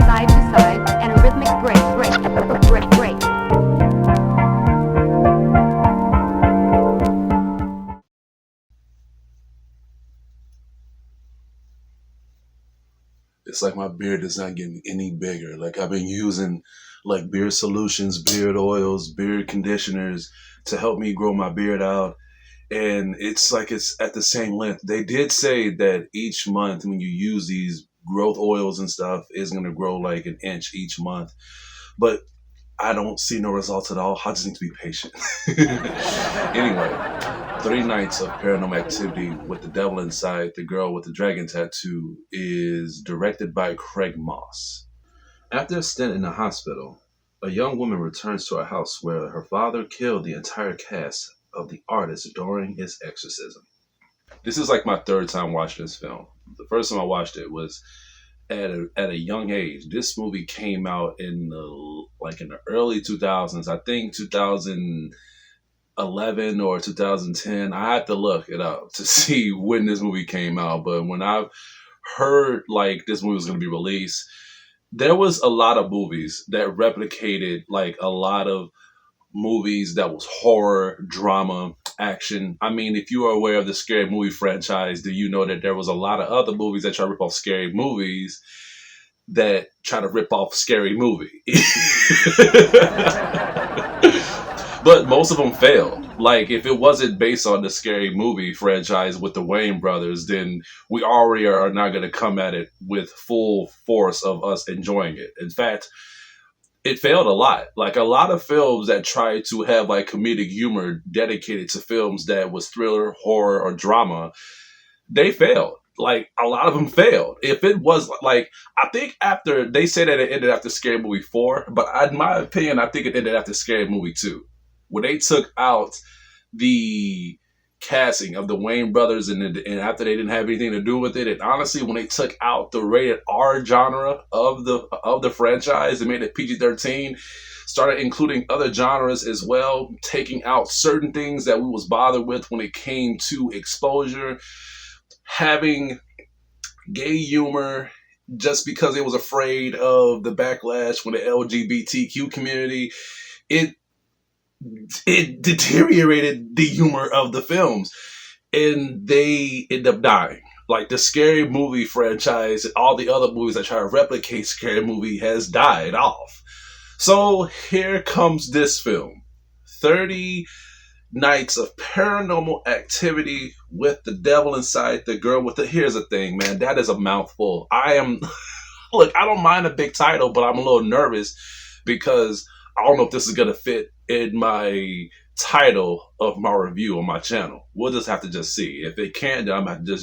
Side to side, and a rhythmic break. It's like my beard is not getting any bigger. Like I've been using like beard solutions, beard oils, beard conditioners to help me grow my beard out. And it's like it's at the same length. They did say that each month when you use these growth oils and stuff is going to grow like an inch each month. But I don't see no results at all. I just need to be patient. Anyway, 3 Nights of Paranormal Activity with the Devil Inside, the Girl with the Dragon Tattoo is directed by Craig Moss. After a stint in the hospital, a young woman returns to her house where her father killed the entire cast of The Artist during his exorcism. This is like my third time watching this film. The first time I watched it was at a young age. This movie came out in the early 2000s. I think 2011 or 2010. I had to look it up to see when this movie came out. But when I heard like this movie was going to be released, there was a lot of movies that replicated like a lot of movies that was horror, drama, action. I mean, if you are aware of the scary movie franchise, do you know that there was a lot of other movies that try to rip off scary movies that try to rip off scary movie? But most of them failed. Like, if it wasn't based on the scary movie franchise with the Wayne brothers, then we already are not going to come at it with full force of us enjoying it. In fact, it failed a lot. Like a lot of films that tried to have like comedic humor dedicated to films that was thriller, horror, or drama, they failed. Like a lot of them failed. If it was like, I think after they say that it ended after Scary Movie 4, but in my opinion, I think it ended after Scary Movie 2, where they took out the casting of the Wayne brothers and after they didn't have anything to do with it. And honestly, when they took out the rated R genre of the franchise and made it PG-13, started including other genres as well, taking out certain things that we was bothered with when it came to exposure, having gay humor just because it was afraid of the backlash from the LGBTQ community. It deteriorated the humor of the films, and they end up dying. Like the Scary Movie franchise and all the other movies that try to replicate Scary Movie has died off. So here comes this film, 30 Nights of Paranormal Activity with the Devil Inside, the Girl with the... Here's the thing, man, that is a mouthful. Look, I don't mind a big title, but I'm a little nervous because I don't know if this is going to fit in my title of my review on my channel. We'll just have to just see. If it can't, then I'm going to have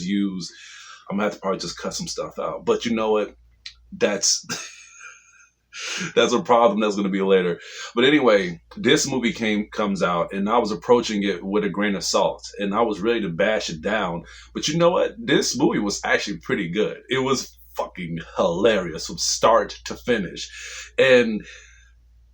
to probably just cut some stuff out. But you know what? That's that's a problem that's going to be later. But anyway, this movie comes out, and I was approaching it with a grain of salt, and I was ready to bash it down. But you know what? This movie was actually pretty good. It was fucking hilarious from start to finish. And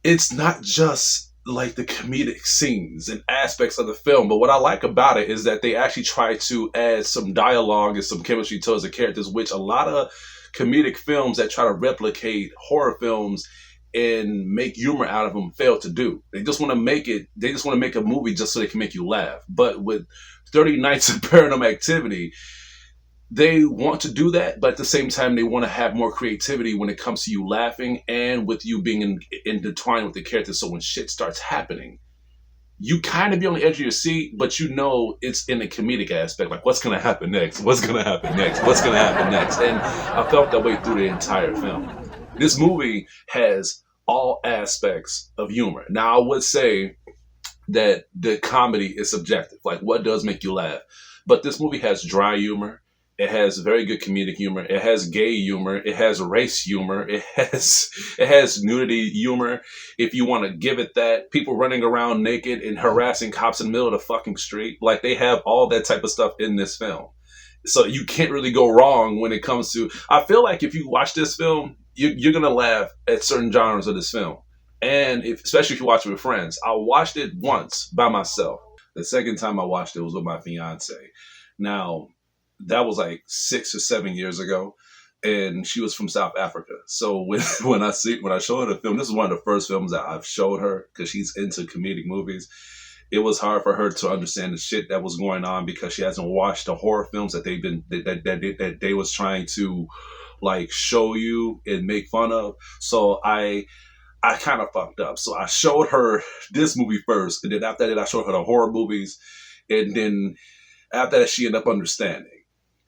it's not just like the comedic scenes and aspects of the film, but what I like about it is that they actually try to add some dialogue and some chemistry towards the characters, which a lot of comedic films that try to replicate horror films and make humor out of them fail to do. They just want to make a movie just so they can make you laugh. But with 30 Nights of Paranormal Activity, they want to do that, but at the same time, they want to have more creativity when it comes to you laughing and with you being intertwined with the characters. So when shit starts happening, you kind of be on the edge of your seat, but you know it's in a comedic aspect. Like, what's going to happen next? What's going to happen next? What's going to happen next? And I felt that way through the entire film. This movie has all aspects of humor. Now, I would say that the comedy is subjective. Like, what does make you laugh? But this movie has dry humor. It has very good comedic humor. It has gay humor. It has race humor. It has nudity humor. If you want to give it that, people running around naked and harassing cops in the middle of the fucking street. Like, they have all that type of stuff in this film. So you can't really go wrong when it comes to... I feel like if you watch this film, you're going to laugh at certain genres of this film. And especially if you watch it with friends. I watched it once by myself. The second time I watched it was with my fiance. Now, that was like 6 or 7 years ago, and she was from South Africa. So when when I showed her the film, this is one of the first films that I've showed her because she's into comedic movies. It was hard for her to understand the shit that was going on because she hasn't watched the horror films that they was trying to like show you and make fun of. So I kind of fucked up. So I showed her this movie first, and then after that I showed her the horror movies, and then after that she ended up understanding.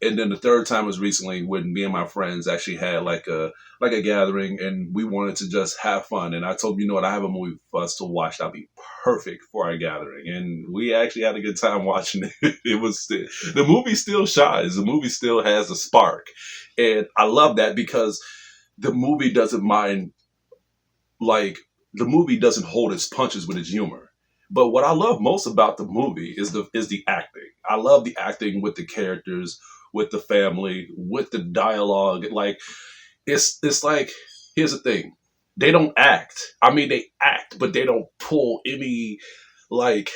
And then the third time was recently when me and my friends actually had like a gathering, and we wanted to just have fun. And I told them, you know what, I have a movie for us to watch that'll be perfect for our gathering. And we actually had a good time watching it. The movie still shines. The movie still has a spark, and I love that because the movie doesn't mind, like, the movie doesn't hold its punches with its humor. But what I love most about the movie is the acting. I love the acting with the characters, with the family, with the dialogue. Like, it's like, here's the thing. They don't act. I mean, they act, but they don't pull any, like,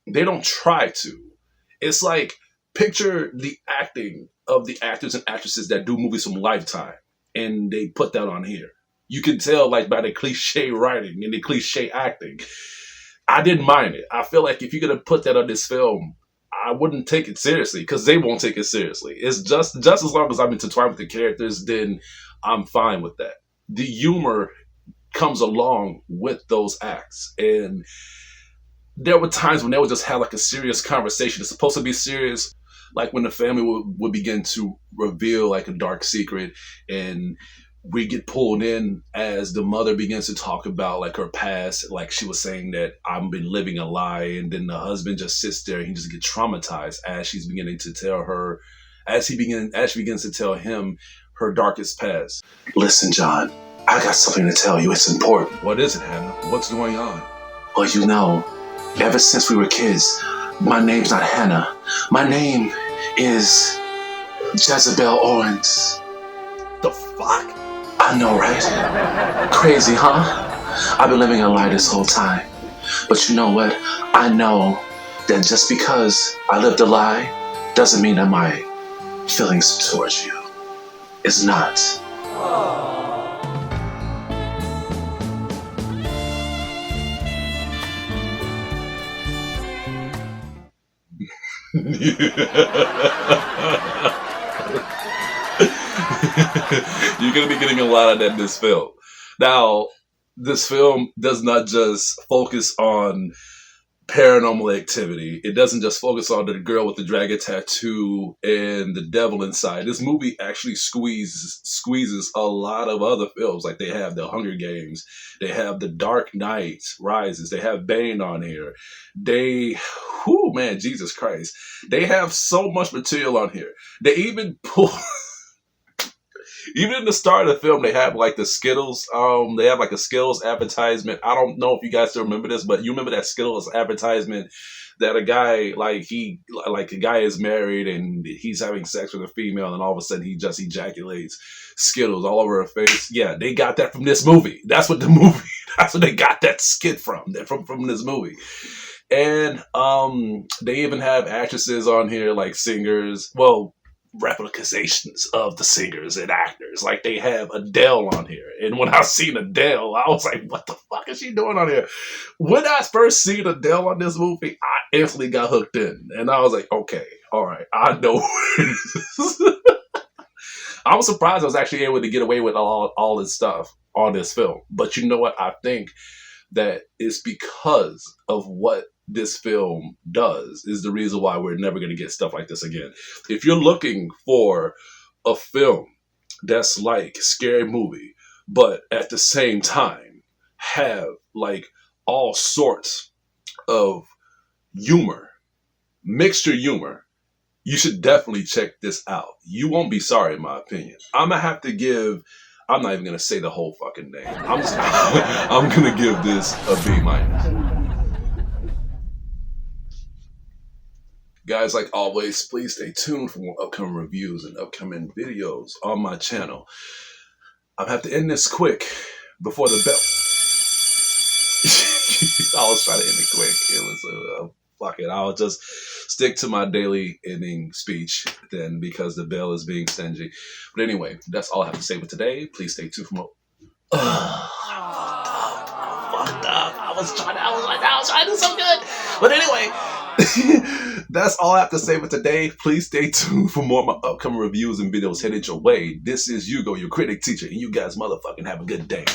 they don't try to. It's like, picture the acting of the actors and actresses that do movies from Lifetime, and they put that on here. You can tell, like, by the cliche writing and the cliche acting. I didn't mind it. I feel like if you're gonna put that on this film, I wouldn't take it seriously because they won't take it seriously. It's just as long as I'm intertwined with the characters, then I'm fine with that. The humor comes along with those acts, and there were times when they would just have like a serious conversation. It's supposed to be serious, like when the family would begin to reveal like a dark secret, and we get pulled in as the mother begins to talk about like her past. Like she was saying that I've been living a lie, and then the husband just sits there and he just gets traumatized as she's beginning to tell her, as she begins to tell him her darkest past. Listen, John, I got something to tell you. It's important. What is it, Hannah? What's going on? Well, you know, ever since we were kids, my name's not Hannah. My name is Jezebel Owens. The fuck? I know, right? Crazy, huh? I've been living a lie this whole time. But you know what? I know that just because I lived a lie doesn't mean that my feelings towards you is not. You're going to be getting a lot of that in this film. Now, this film does not just focus on paranormal activity. It doesn't just focus on the girl with the dragon tattoo and the devil inside. This movie actually squeezes a lot of other films. Like they have the Hunger Games. They have the Dark Knight Rises. They have Bane on here. Man, Jesus Christ. They have so much material on here. They even pull... Even in the start of the film, they have like the Skittles. They have like a Skittles advertisement. I don't know if you guys still remember this, but you remember that Skittles advertisement that a guy a guy is married and he's having sex with a female, and all of a sudden he just ejaculates Skittles all over her face. Yeah, they got that from this movie. That's what they got that skit from this movie. And they even have actresses on here, like singers. Well, replications of the singers and actors. Like they have Adele on here, and when I seen Adele, I was like, what the fuck is she doing on here? When I first seen Adele on this movie, I instantly got hooked in, and I was like, okay, all right, I know. I was surprised I was actually able to get away with all this stuff on this film. But you know what? I think that it's because of what this film does is the reason why we're never going to get stuff like this again. If you're looking for a film that's like scary movie, but at the same time have like all sorts of humor, mixture humor, you should definitely check this out. You won't be sorry, in my opinion. I'm not even going to say the whole fucking name. I'm going to give this a B-. Guys, like always, please stay tuned for more upcoming reviews and upcoming videos on my channel. I'm going to have to end this quick before the bell. I was trying to end it quick. It was fuck it. I'll just stick to my daily ending speech then because the bell is being stingy. But anyway, that's all I have to say for today. Please stay tuned for more. Fucked up. I was trying to do so good. But anyway, that's all I have to say for today. Please stay tuned for more of my upcoming reviews and videos headed your way. This is Hugo, your critic teacher, and you guys motherfucking have a good day.